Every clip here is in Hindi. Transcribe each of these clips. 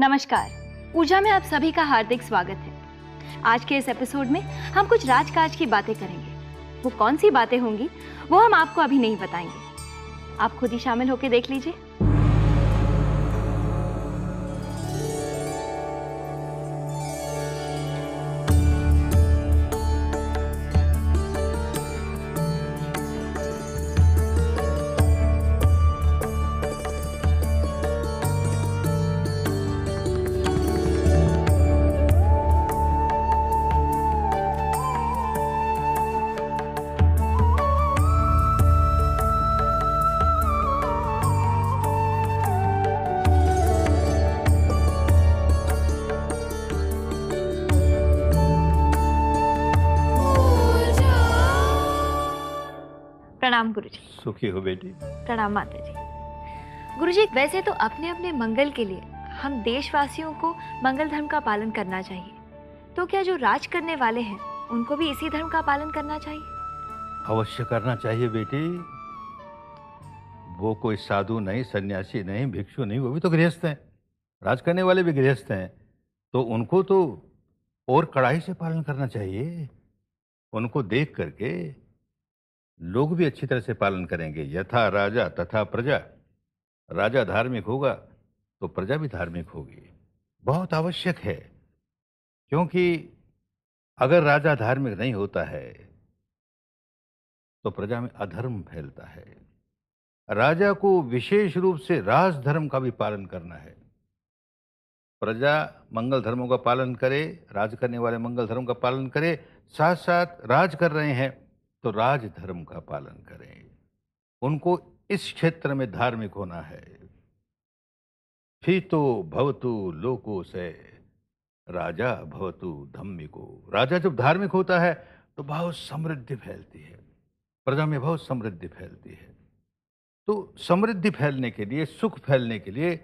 नमस्कार, पूजा में आप सभी का हार्दिक स्वागत है। आज के इस एपिसोड में हम कुछ राजकाज की बातें करेंगे। वो कौन सी बातें होंगी वो हम आपको अभी नहीं बताएंगे, आप खुद ही शामिल होकर देख लीजिए। प्रणाम गुरुजी। सुखी हो बेटी। प्रणाम माता जी। गुरुजी, वैसे तो अपने अपने मंगल के लिए हम देशवासियों को मंगल धर्म का पालन करना चाहिए, तो क्या जो राज करने वाले हैं उनको भी इसी धर्म का पालन करना चाहिए? अवश्य करना चाहिए बेटी। वो कोई साधु नहीं, सन्यासी नहीं, भिक्षु नहीं, वो भी तो गृहस्थ हैं। राज करने वाले भी गृहस्थ हैं, तो उनको तो और कड़ाई से पालन करना चाहिए। उनको देख करके लोग भी अच्छी तरह से पालन करेंगे। यथा राजा तथा प्रजा। राजा धार्मिक होगा तो प्रजा भी धार्मिक होगी। बहुत आवश्यक है, क्योंकि अगर राजा धार्मिक नहीं होता है तो प्रजा में अधर्म फैलता है। राजा को विशेष रूप से राजधर्म का भी पालन करना है। प्रजा मंगल धर्मों का पालन करे, राज करने वाले मंगल धर्म का पालन करे, साथ साथ राज कर रहे हैं तो राज धर्म का पालन करें। उनको इस क्षेत्र में धार्मिक होना है। फितो भवतु लोको से राजा भवतु धम्मिको। राजा जब धार्मिक होता है तो बहुत समृद्धि फैलती है, प्रजा में बहुत समृद्धि फैलती है। तो समृद्धि फैलने के लिए, सुख फैलने के लिए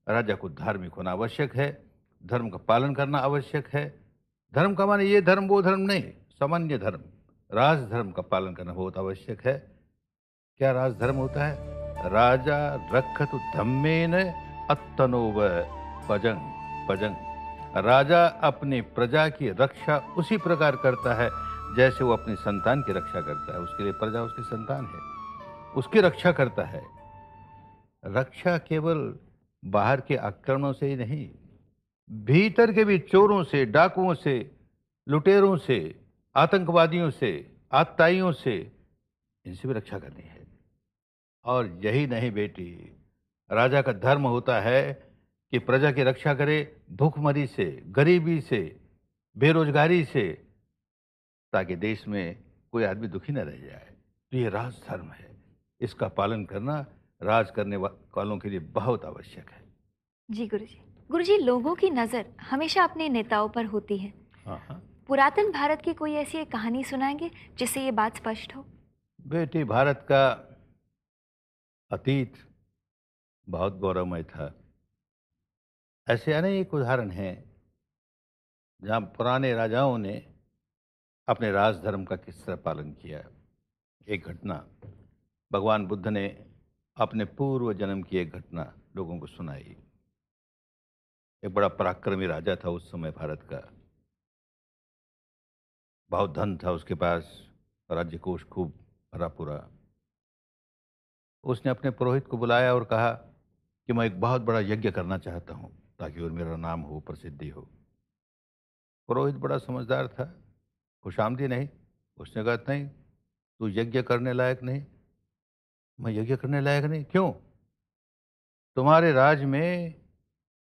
राजा को धार्मिक होना आवश्यक है, धर्म का पालन करना आवश्यक है। धर्म का माने ये धर्म वो धर्म नहीं, सामान्य धर्म, राजधर्म का पालन करना बहुत आवश्यक है। क्या राजधर्म होता है? राजा रक्षतु धम्मेन अत्तनोव पजंग पजंग। राजा अपनी प्रजा की रक्षा उसी प्रकार करता है जैसे वो अपनी संतान की रक्षा करता है। उसके लिए प्रजा उसकी संतान है, उसकी रक्षा करता है। रक्षा केवल बाहर के आक्रमणों से ही नहीं, भीतर के भी चोरों से, डाकुओं से, लुटेरों से, आतंकवादियों से, आतताइयों से, इनसे भी रक्षा करनी है। और यही नहीं बेटी, राजा का धर्म होता है कि प्रजा की रक्षा करे भूखमरी से, गरीबी से, बेरोजगारी से, ताकि देश में कोई आदमी दुखी न रह जाए। तो ये राजधर्म है, इसका पालन करना राज करने वालों के लिए बहुत आवश्यक है। जी गुरुजी। गुरुजी, लोगों की नजर हमेशा अपने नेताओं पर होती है। हाँ। पुरातन भारत की कोई ऐसी एक कहानी सुनाएंगे जिससे ये बात स्पष्ट हो? बेटी, भारत का अतीत बहुत गौरवमय था। ऐसे अनेक उदाहरण हैं जहाँ पुराने राजाओं ने अपने राजधर्म का किस तरह पालन किया। एक घटना भगवान बुद्ध ने अपने पूर्व जन्म की एक घटना लोगों को सुनाई। एक बड़ा पराक्रमी राजा था उस समय भारत का। बहुत धन था उसके पास, राज्य कोष खूब भरा पूरा। उसने अपने पुरोहित को बुलाया और कहा कि मैं एक बहुत बड़ा यज्ञ करना चाहता हूँ ताकि और मेरा नाम हो, प्रसिद्धि हो। पुरोहित बड़ा समझदार था, खुशामदी नहीं। उसने कहा नहीं, तू यज्ञ करने लायक नहीं। मैं यज्ञ करने लायक नहीं? क्यों? तुम्हारे राज में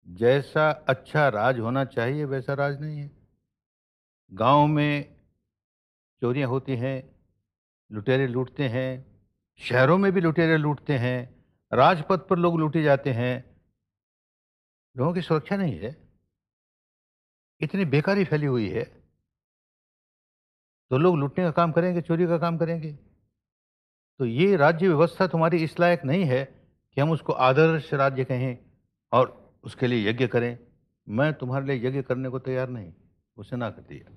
जैसा अच्छा राज होना चाहिए वैसा राज नहीं है। गांव में चोरियां होती हैं, लुटेरे लूटते हैं, शहरों में भी लुटेरे लूटते हैं, राजपथ पर लोग लूटे जाते हैं। लोगों की सुरक्षा नहीं है, इतनी बेकारी फैली हुई है, तो लोग लूटने का काम करेंगे, चोरी का काम करेंगे। तो ये राज्य व्यवस्था तुम्हारी इस लायक नहीं है कि हम उसको आदर्श राज्य कहें और उसके लिए यज्ञ करें। मैं तुम्हारे लिए यज्ञ करने को तैयार नहीं। उसने ना कर दिया।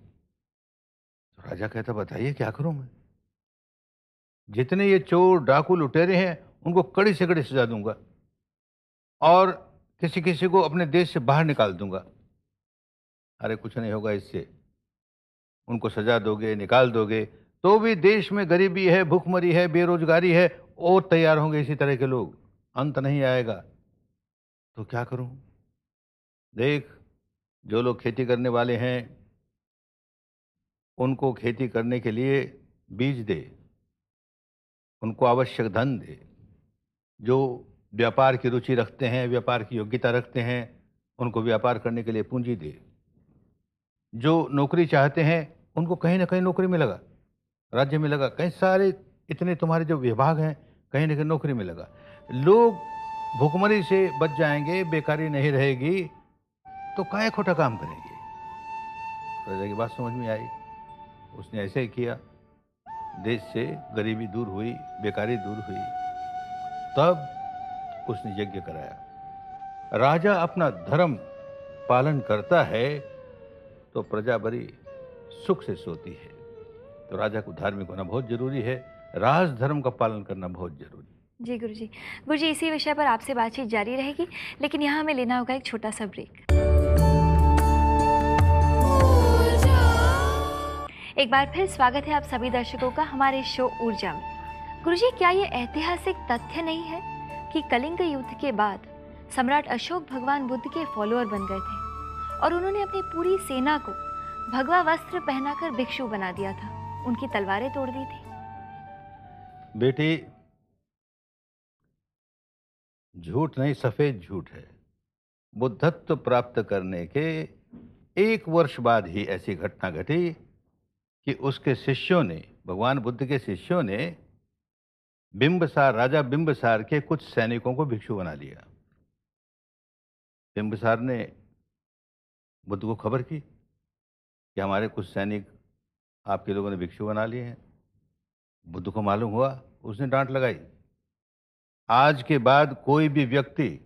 तो राजा कहता बताइए क्या करूं मैं? जितने ये चोर डाकू लुटेरे हैं उनको कड़ी से कड़ी सजा दूंगा, और किसी किसी को अपने देश से बाहर निकाल दूंगा। अरे कुछ नहीं होगा इससे। उनको सजा दोगे, निकाल दोगे, तो भी देश में गरीबी है, भूखमरी है, बेरोजगारी है, और तैयार होंगे इसी तरह के लोग। अंत नहीं आएगा। तो क्या करूं? देख, जो लोग खेती करने वाले हैं उनको खेती करने के लिए बीज दे, उनको आवश्यक धन दे। जो व्यापार की रुचि रखते हैं, व्यापार की योग्यता रखते हैं, उनको व्यापार करने के लिए पूंजी दे। जो नौकरी चाहते हैं उनको कहीं ना कहीं नौकरी मिलेगा, राज्य में लगा। कई सारे इतने तुम्हारे जो विभाग हैं, कहीं ना कहीं नौकरी में लगा। लोग भुखमरी से बच जाएंगे, बेकारी नहीं रहेगी, तो काहे खोटा काम करेंगे। प्रजा की बात समझ में आई। उसने ऐसे ही किया। देश से गरीबी दूर हुई, बेकारी दूर हुई। तब उसने यज्ञ कराया। राजा अपना धर्म पालन करता है तो प्रजा बड़ी सुख से सोती है। तो राजा को धार्मिक होना बहुत जरूरी है, राज धर्म का पालन करना बहुत जरूरी है। जी गुरुजी। गुरुजी, इसी विषय पर आपसे बातचीत जारी रहेगी, लेकिन यहाँ हमें लेना होगा एक छोटा सा ब्रेक। एक बार फिर स्वागत है आप सभी दर्शकों का हमारे शो ऊर्जा में। गुरुजी, क्या ये ऐतिहासिक तथ्य नहीं है कि कलिंग युद्ध के बाद सम्राट अशोक भगवान बुद्ध के फॉलोअर बन गए थे और उन्होंने अपनी पूरी सेना को भगवा वस्त्र पहनाकर भिक्षु बना दिया था, उनकी तलवारें तोड़ दी थी? बेटी, झूठ नहीं, सफेद झूठ है। बुद्धत्व प्राप्त करने के 1 वर्ष बाद ही ऐसी घटना घटी कि उसके शिष्यों ने, भगवान बुद्ध के शिष्यों ने बिंबसार, राजा बिंबसार के कुछ सैनिकों को भिक्षु बना लिया। बिंबसार ने बुद्ध को खबर की कि हमारे कुछ सैनिक आपके लोगों ने भिक्षु बना लिए हैं। बुद्ध को मालूम हुआ, उसने डांट लगाई। आज के बाद कोई भी व्यक्ति,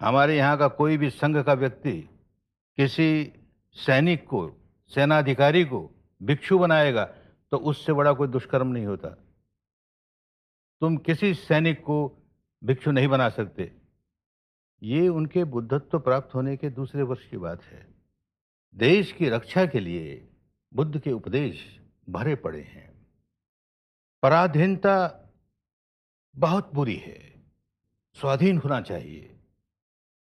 हमारे यहाँ का कोई भी संघ का व्यक्ति किसी सैनिक को, सेनाधिकारी को भिक्षु बनाएगा तो उससे बड़ा कोई दुष्कर्म नहीं होता। तुम किसी सैनिक को भिक्षु नहीं बना सकते। ये उनके बुद्धत्व प्राप्त होने के दूसरे वर्ष की बात है। देश की रक्षा के लिए बुद्ध के उपदेश भरे पड़े हैं। पराधीनता बहुत बुरी है, स्वाधीन होना चाहिए,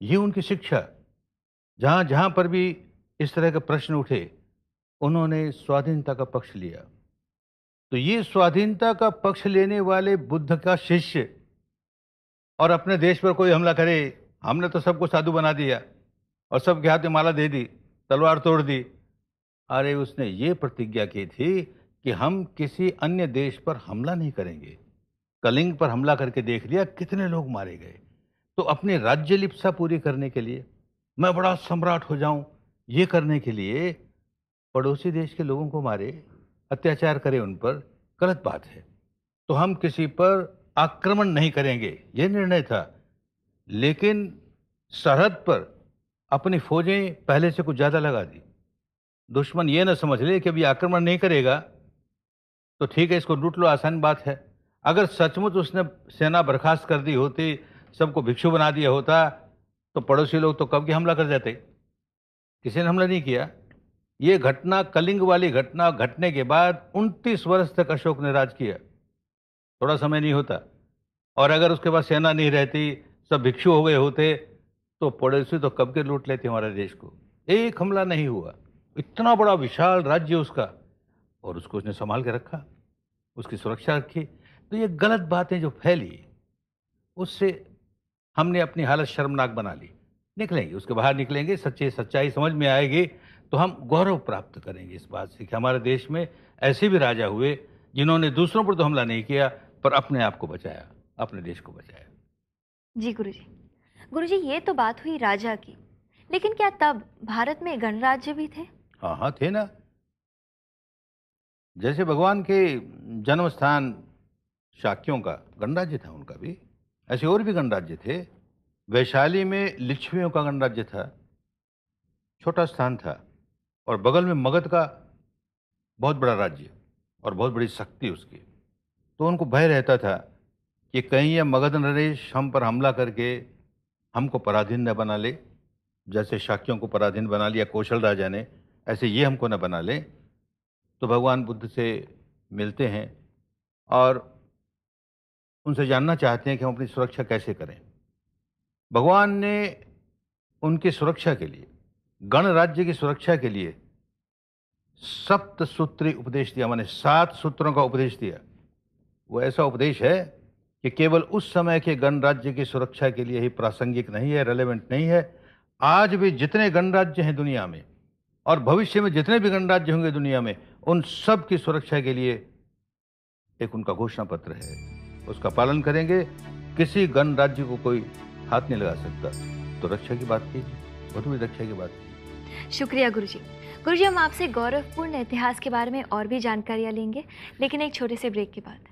ये उनकी शिक्षा। जहां जहां पर भी इस तरह के प्रश्न उठे, उन्होंने स्वाधीनता का पक्ष लिया। तो ये स्वाधीनता का पक्ष लेने वाले बुद्ध का शिष्य और अपने देश पर कोई हमला करे, हमने तो सबको साधु बना दिया और सबके हाथ में माला दे दी, तलवार तोड़ दी। अरे उसने ये प्रतिज्ञा की थी कि हम किसी अन्य देश पर हमला नहीं करेंगे। कलिंग पर हमला करके देख लिया, कितने लोग मारे गए। तो अपनी राज्य लिप्सा पूरी करने के लिए, मैं बड़ा सम्राट हो जाऊं, ये करने के लिए पड़ोसी देश के लोगों को मारे, अत्याचार करे उन पर, गलत बात है। तो हम किसी पर आक्रमण नहीं करेंगे, ये निर्णय था। लेकिन सरहद पर अपनी फौजें पहले से कुछ ज्यादा लगा दी। दुश्मन ये ना समझ ले कि अभी आक्रमण नहीं करेगा तो ठीक है, इसको लूट लो, आसान बात है। अगर सचमुच उसने सेना बर्खास्त कर दी होती, सबको भिक्षु बना दिया होता, तो पड़ोसी लोग तो कब के हमला कर जाते। किसी ने हमला नहीं किया। ये घटना, कलिंग वाली घटना घटने के बाद 29 वर्ष तक अशोक ने राज किया। थोड़ा समय नहीं होता। और अगर उसके पास सेना नहीं रहती, सब भिक्षु हो गए होते, तो पड़ोसी तो कब के लूट लेते हमारे देश को। एक हमला नहीं हुआ। इतना बड़ा विशाल राज्य उसका, और उसको उसने संभाल के रखा, उसकी सुरक्षा रखी। तो ये गलत बातें जो फैली, उससे हमने अपनी हालत शर्मनाक बना ली। निकलेंगे, उसके बाहर निकलेंगे, सच्चाई समझ में आएगी तो हम गौरव प्राप्त करेंगे इस बात से कि हमारे देश में ऐसे भी राजा हुए जिन्होंने दूसरों पर तो हमला नहीं किया, पर अपने आप को बचाया, अपने देश को बचाया। जी गुरुजी। गुरुजी, ये तो बात हुई राजा की, लेकिन क्या तब भारत में गणराज्य भी थे? हाँ हाँ, थे ना। जैसे भगवान के जन्म स्थान शाक्यों का गणराज्य था, उनका भी ऐसे और भी गणराज्य थे। वैशाली में लिच्छवियों का गणराज्य था, छोटा स्थान था, और बगल में मगध का बहुत बड़ा राज्य और बहुत बड़ी शक्ति उसकी। तो उनको भय रहता था कि कहीं यह मगध नरेश हम पर हमला करके हमको पराधीन न बना ले, जैसे शाक्यों को पराधीन बना लिया कौशल राजा ने, ऐसे ये हमको न बना ले। तो भगवान बुद्ध से मिलते हैं और उनसे जानना चाहते हैं कि हम अपनी सुरक्षा कैसे करें। भगवान ने उनकी सुरक्षा के लिए, गणराज्य की सुरक्षा के लिए सप्त सूत्री उपदेश दिया, माने 7 सूत्रों का उपदेश दिया। वो ऐसा उपदेश है कि केवल उस समय के गणराज्य की सुरक्षा के लिए ही प्रासंगिक नहीं है, रेलेवेंट नहीं है। आज भी जितने गणराज्य हैं दुनिया में और भविष्य में जितने भी गणराज्य होंगे दुनिया में, उन सब की सुरक्षा के लिए एक उनका घोषणा पत्र है, उसका पालन करेंगे। किसी गणराज्य को कोई हाथ नहीं लगा सकता। तो रक्षा की बात कीजिए, बहुत बड़ी रक्षा की बात कीजिए। शुक्रिया गुरुजी। गुरुजी, हम आपसे गौरवपूर्ण इतिहास के बारे में और भी जानकारियां लेंगे, लेकिन एक छोटे से ब्रेक के बाद।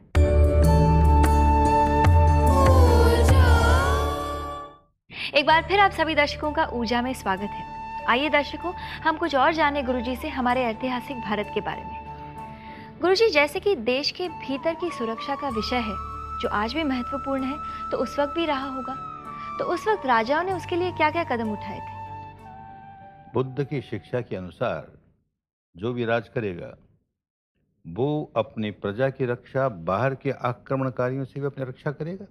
एक बार फिर आप सभी दर्शकों का ऊर्जा में स्वागत है। आइए दर्शकों, हम कुछ और जाने गुरुजी से हमारे ऐतिहासिक भारत के बारे में। गुरुजी, जैसे कि देश के भीतर की सुरक्षा का विषय है जो आज भी महत्वपूर्ण है, तो उस वक्त भी रहा होगा। तो उस वक्त राजाओं ने उसके लिए क्या क्या कदम उठाए थे? बुद्ध की शिक्षा के अनुसार जो भी राज करेगा वो अपनी प्रजा की रक्षा, बाहर के आक्रमणकारियों से भी अपनी रक्षा करेगा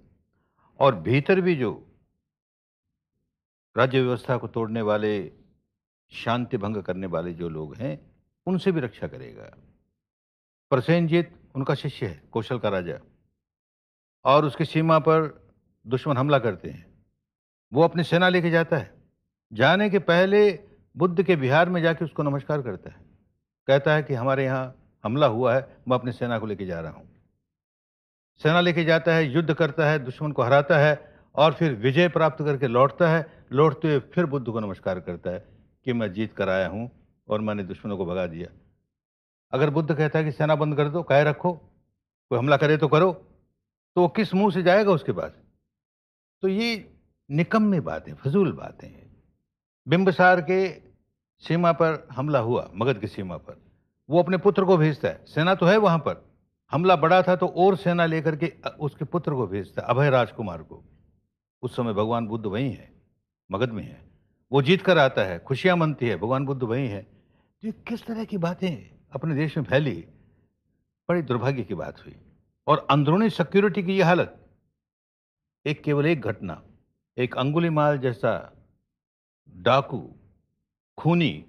और भीतर भी जो राज्य व्यवस्था को तोड़ने वाले, शांति भंग करने वाले जो लोग हैं, उनसे भी रक्षा करेगा। प्रसेनजीत उनका शिष्य है, कौशल का राजा, और उसकी सीमा पर दुश्मन हमला करते हैं। वो अपनी सेना लेके जाता है। जाने के पहले बुद्ध के विहार में जाके उसको नमस्कार करता है, कहता है कि हमारे यहाँ हमला हुआ है, मैं अपनी सेना को लेके जा रहा हूँ। सेना लेके जाता है, युद्ध करता है, दुश्मन को हराता है और फिर विजय प्राप्त करके लौटता है। लौटते हुए फिर बुद्ध को नमस्कार करता है कि मैं जीत कर आया हूँ और मैंने दुश्मनों को भगा दिया। अगर बुद्ध कहता है कि सेना बंद कर दो, काहे रखो, कोई हमला करे तो करो, तो वो किस मुंह से जाएगा उसके पास? तो ये निकम्मी बातें, फजूल बातें हैं। बिंबिसार के सीमा पर हमला हुआ, मगध की सीमा पर, वो अपने पुत्र को भेजता है। सेना तो है वहां पर, हमला बड़ा था तो और सेना लेकर के उसके पुत्र को भेजता है, अभय राजकुमार को। उस समय भगवान बुद्ध वहीं है, मगध में है। वो जीत कर आता है, खुशियां मनती है, भगवान बुद्ध वहीं है। तो ये किस तरह की बातें अपने देश में फैली, बड़ी दुर्भाग्य की बात हुई। और अंदरूनी सिक्योरिटी की ये हालत, केवल एक घटना, एक अंगुलीमाल जैसा डाकू, खूनी,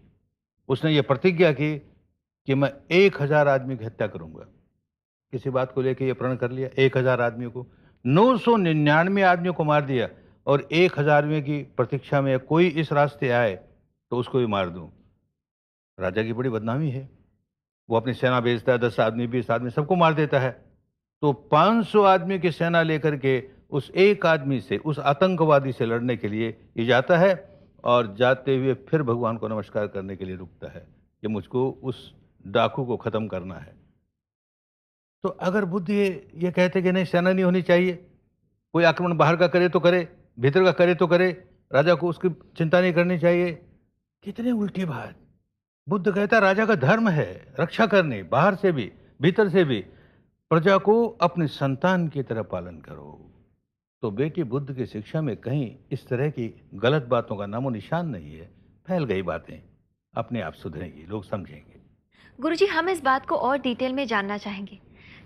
उसने ये प्रतिज्ञा की कि मैं 1000 आदमी की हत्या करूंगा। किसी बात को लेकर ये प्रण कर लिया, 1000 आदमियों को, 999 आदमियों को मार दिया और 1000वें की प्रतीक्षा में कोई इस रास्ते आए तो उसको भी मार दूं। राजा की बड़ी बदनामी है। वो अपनी सेना भेजता है, 10 आदमी, 20 आदमी, सबको मार देता है। तो 500 आदमी की सेना लेकर के उस एक आदमी से, उस आतंकवादी से लड़ने के लिए ये जाता है और जाते हुए फिर भगवान को नमस्कार करने के लिए रुकता है कि मुझको उस डाकू को खत्म करना है। तो अगर बुद्ध ये कहते कि नहीं, सेना नहीं होनी चाहिए, कोई आक्रमण बाहर का करे तो करे, भीतर का करे तो करे, राजा को उसकी चिंता नहीं करनी चाहिए, कितनी उल्टी बात। बुद्ध कहता राजा का धर्म है रक्षा करनी, बाहर से भी भीतर से भी। प्रजा को अपने संतान की तरह पालन करो। तो बेटी बुद्ध की शिक्षा में कहीं इस तरह की गलत बातों का नामो निशान नहीं है। फैल गई बातें अपने आप सुधरेंगी, लोग समझेंगे। गुरुजी, हम इस बात को और डिटेल में जानना चाहेंगे।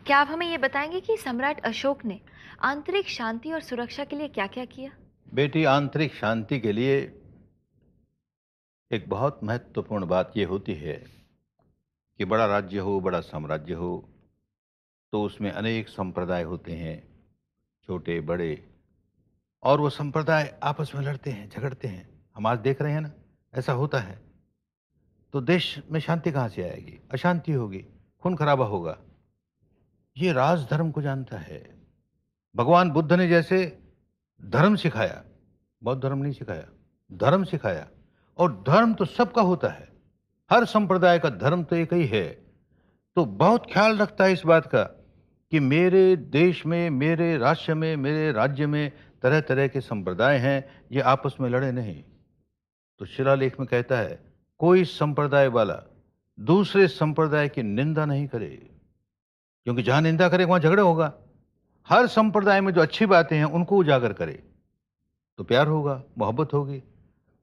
क्या आप हमें ये बताएंगे कि सम्राट अशोक ने आंतरिक शांति और सुरक्षा के लिए क्या क्या किया? बेटी, आंतरिक शांति के लिए एक बहुत महत्वपूर्ण बात यह होती है कि बड़ा राज्य हो, बड़ा साम्राज्य हो, तो उसमें अनेक संप्रदाय होते हैं, छोटे बड़े, और वो संप्रदाय आपस में लड़ते हैं, झगड़ते हैं। हम आज देख रहे हैं ना, ऐसा होता है। तो देश में शांति कहाँ से आएगी? अशांति होगी, खून खराबा होगा। ये राज धर्म को जानता है। भगवान बुद्ध ने जैसे धर्म सिखाया, बौद्ध धर्म नहीं सिखाया, धर्म सिखाया, और धर्म तो सबका होता है, हर संप्रदाय का धर्म तो एक ही है। तो बहुत ख्याल रखता है इस बात का कि मेरे देश में, मेरे राष्ट्र में, मेरे राज्य में तरह तरह के संप्रदाय हैं, ये आपस में लड़े नहीं। तो शिलालेख में कहता है कोई संप्रदाय वाला दूसरे संप्रदाय की निंदा नहीं करे, क्योंकि जहां निंदा करे वहां झगड़ा होगा। हर संप्रदाय में जो अच्छी बातें हैं उनको उजागर करे। तो प्यार होगा, मोहब्बत होगी।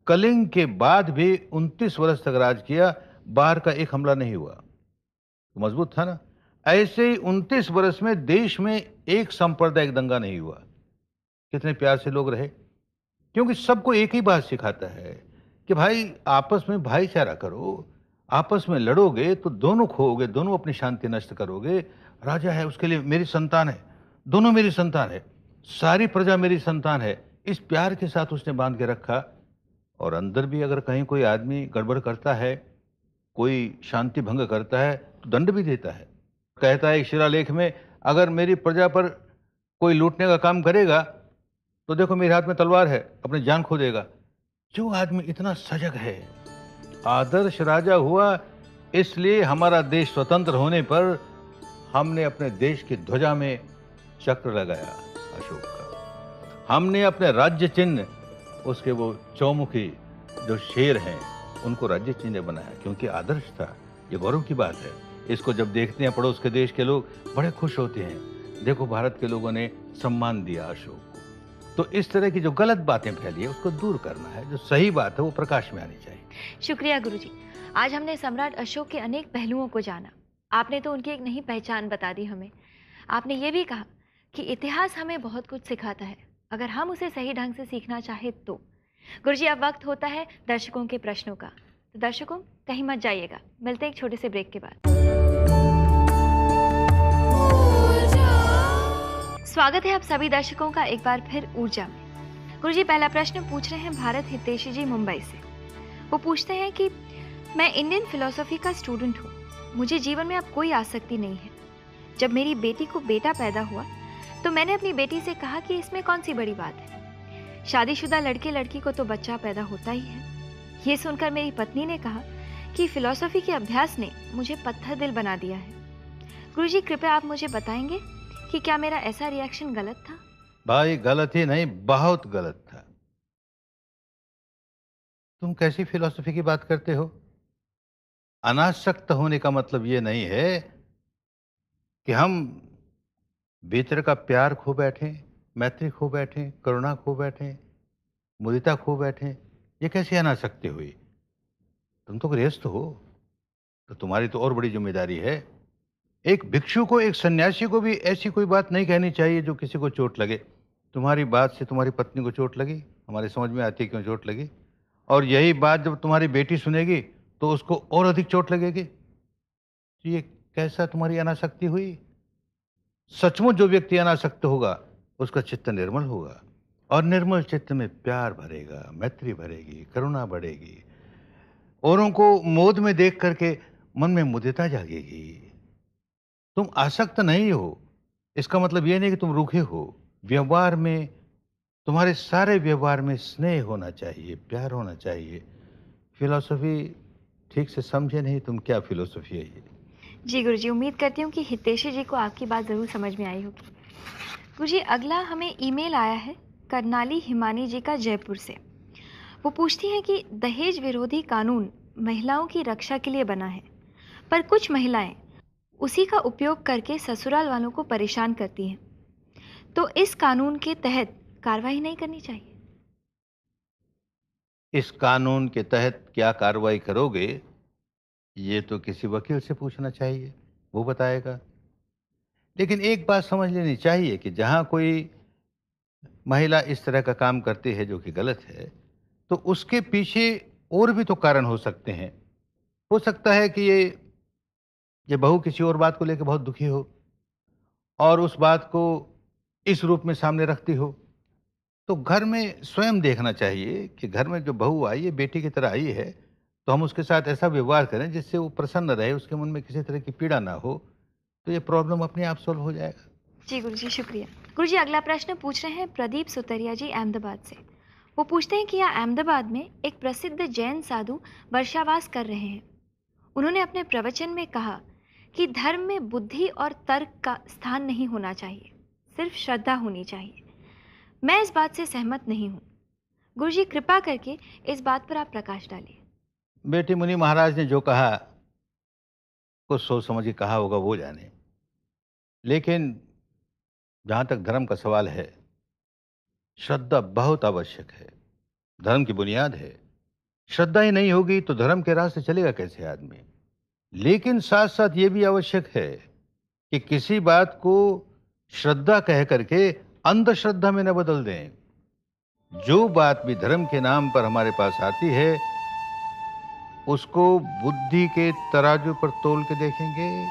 कलिंग के बाद भी 29 वर्ष तक राज किया, बाहर का एक हमला नहीं हुआ, तो मजबूत था ना। ऐसे ही 29 वर्ष में देश में एक सांप्रदायिक दंगा नहीं हुआ। कितने प्यार से लोग रहे, क्योंकि सबको एक ही बात सिखाता है कि भाई आपस में भाईचारा करो। आपस में लड़ोगे तो दोनों खोओगे, दोनों अपनी शांति नष्ट करोगे। राजा है, उसके लिए मेरी संतान है, दोनों मेरी संतान है, सारी प्रजा मेरी संतान है। इस प्यार के साथ उसने बांध के रखा। और अंदर भी अगर कहीं कोई आदमी गड़बड़ करता है, कोई शांति भंग करता है, तो दंड भी देता है। कहता है शिलालेख में, अगर मेरी प्रजा पर कोई लूटने का काम करेगा तो देखो मेरे हाथ में तलवार है, अपनी जान खो देगा। जो आदमी इतना सजग है, आदर्श राजा हुआ। इसलिए हमारा देश स्वतंत्र होने पर हमने अपने देश की ध्वजा में चक्र लगाया अशोक का। हमने अपने राज्य चिन्ह, उसके वो चौमुखी जो शेर हैं, उनको राज्य चिन्ह बनाया, क्योंकि आदर्श था। ये गौरव की बात है। इसको जब देखते हैं पड़ोस के देश के लोग, बड़े खुश होते हैं। देखो भारत के लोगों ने सम्मान दिया अशोक को। तो इस तरह की जो गलत बातें फैली है उसको दूर करना है, जो सही बात है वो प्रकाश में आनी चाहिए। शुक्रिया गुरुजी। आज हमने सम्राट अशोक के अनेक पहलुओं को जाना। आपने तो उनकी एक नई पहचान बता दी हमें। आपने ये भी कहा कि इतिहास हमें बहुत कुछ सिखाता है, अगर हम उसे सही ढंग से सीखना चाहे तो। गुरुजी, अब वक्त होता है दर्शकों के प्रश्नों का। तो दर्शकों, कहीं मत जाइएगा, मिलते हैं एक छोटे से ब्रेक के बाद। स्वागत है आप सभी दर्शकों का एक बार फिर ऊर्जा में। गुरुजी, पहला प्रश्न पूछ रहे हैं भारत हितेशी जी मुंबई से। वो पूछते हैं कि मैं इंडियन फिलॉसफी का स्टूडेंट हूँ, मुझे जीवन में अब कोई आसक्ति नहीं है। जब मेरी बेटी को बेटा पैदा हुआ तो मैंने अपनी बेटी से कहा कि इसमें कौन सी बड़ी बात है, शादीशुदा लड़के लड़की को तो बच्चा पैदा होता ही है। ये सुनकर मेरी पत्नी ने कहा कि फिलॉसफी के अभ्यास ने मुझे पत्थर दिल बना दिया है। गुरुजी, कृपया आप मुझे बताएंगे कि क्या मेरा ऐसा रिएक्शन गलत था? भाई गलत ही नहीं, बहुत गलत था। तुम कैसी फिलॉसफी की बात करते हो? अनासक्त होने का मतलब ये नहीं है कि हम भीतर का प्यार खो बैठे, मैत्री खो बैठे, करुणा खो बैठे, मुदिता खो बैठे। ये कैसी अनासक्ति हुई? तुम तो गृहस्थ हो, तो तुम्हारी तो और बड़ी जिम्मेदारी है। एक भिक्षु को, एक सन्यासी को भी ऐसी कोई बात नहीं कहनी चाहिए जो किसी को चोट लगे। तुम्हारी बात से तुम्हारी पत्नी को चोट लगी, हमारे समझ में आती है क्यों चोट लगी। और यही बात जब तुम्हारी बेटी सुनेगी तो उसको और अधिक चोट लगेगी। तो ये कैसा तुम्हारी अनासक्ति हुई? सचमुच जो व्यक्ति अनासक्त होगा उसका चित्त निर्मल होगा, और निर्मल चित्त में प्यार भरेगा, मैत्री भरेगी, करुणा बढ़ेगी, औरों को मोद में देख करके मन में मुदिता जागेगी। तुम आसक्त नहीं हो, इसका मतलब यह नहीं कि तुम रूखे हो। व्यवहार में, तुम्हारे सारे व्यवहार में स्नेह होना चाहिए, प्यार होना चाहिए। फिलॉसफी ठीक से समझे नहीं तुम, क्या फिलॉसफी है ये? जी गुरुजी, उम्मीद करती हूँ कि हितेशी जी को आपकी बात ज़रूर समझ में आई होगी। गुरुजी, अगला हमें ईमेल आया है करनाली हिमानी जी का, जयपुर से। वो पूछती हैं कि दहेज विरोधी कानून महिलाओं की रक्षा के लिए बना है, पर कुछ महिलाएं उसी का उपयोग करके ससुराल वालों को परेशान करती हैं, तो इस कानून के तहत कार्रवाई नहीं करनी चाहिए? इस कानून के तहत क्या कार्रवाई करोगे, ये तो किसी वकील से पूछना चाहिए, वो बताएगा। लेकिन एक बात समझ लेनी चाहिए कि जहां कोई महिला इस तरह का काम करती है जो कि गलत है, तो उसके पीछे और भी तो कारण हो सकते हैं। हो सकता है कि ये बहू किसी और बात को लेकर बहुत दुखी हो और उस बात को इस रूप में सामने रखती हो। तो घर में स्वयं देखना चाहिए कि घर में जो बहू आई है बेटी की तरह आई है, तो हम उसके साथ ऐसा व्यवहार करें जिससे वो प्रसन्न रहे, उसके मन में किसी तरह की पीड़ा ना हो, तो ये प्रॉब्लम अपने आप सॉल्व हो जाएगा। जी गुरुजी, शुक्रिया। गुरुजी, अगला प्रश्न पूछ रहे हैं प्रदीप सुतरिया जी, अहमदाबाद से। वो पूछते हैं कि यहाँ अहमदाबाद में एक प्रसिद्ध जैन साधु वर्षावास कर रहे हैं। उन्होंने अपने प्रवचन में कहा कि धर्म में बुद्धि और तर्क का स्थान नहीं होना चाहिए, सिर्फ श्रद्धा होनी चाहिए। मैं इस बात से सहमत नहीं हूँ। गुरुजी, कृपा करके इस बात पर आप प्रकाश डालिए। बेटी, मुनि महाराज ने जो कहा, कुछ सोच समझ के कहा होगा, वो जाने। लेकिन जहाँ तक धर्म का सवाल है, श्रद्धा बहुत आवश्यक है, धर्म की बुनियाद है। श्रद्धा ही नहीं होगी तो धर्म के रास्ते चलेगा कैसे आदमी। लेकिन साथ साथ ये भी आवश्यक है कि किसी बात को श्रद्धा कह करके अंधश्रद्धा में न बदल दें। जो बात भी धर्म के नाम पर हमारे पास आती है उसको बुद्धि के तराजू पर तोल के देखेंगे,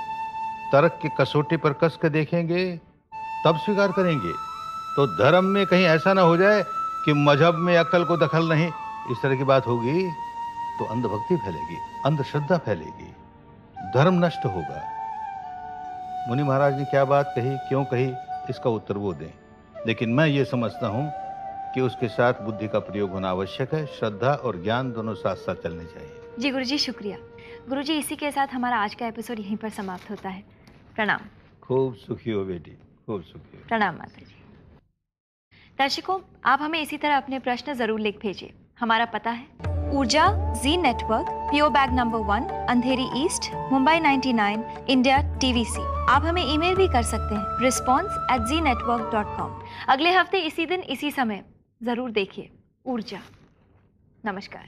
तर्क की कसौटी पर कस के देखेंगे, तब स्वीकार करेंगे। तो धर्म में कहीं ऐसा ना हो जाए कि मजहब में अक्ल को दखल नहीं, इस तरह की बात होगी तो अंधभक्ति फैलेगी, अंधश्रद्धा फैलेगी, धर्म नष्ट होगा। मुनि महाराज ने क्या बात कही, क्यों कही, इसका उत्तर वो दें। लेकिन मैं ये समझता हूँ कि उसके साथ बुद्धि का प्रयोग होना आवश्यक है। श्रद्धा और ज्ञान दोनों साथ साथ चलने चाहिए। जी गुरुजी, शुक्रिया। गुरुजी, इसी के साथ हमारा आज का एपिसोड यहीं पर समाप्त होता है। प्रणाम। खूब सुखी हो बेटी, खूब सुखी हो। प्रणाम माता जी। दर्शकों, आप हमें इसी तरह अपने प्रश्न जरूर लिख भेजिए। हमारा पता है ऊर्जा G network, PO bag number 1, अंधेरी ईस्ट, मुंबई 99, इंडिया, TVC। आप हमें ईमेल भी कर सकते हैं response@znetwork.com। अगले हफ्ते इसी दिन इसी समय जरूर देखिए ऊर्जा। नमस्कार।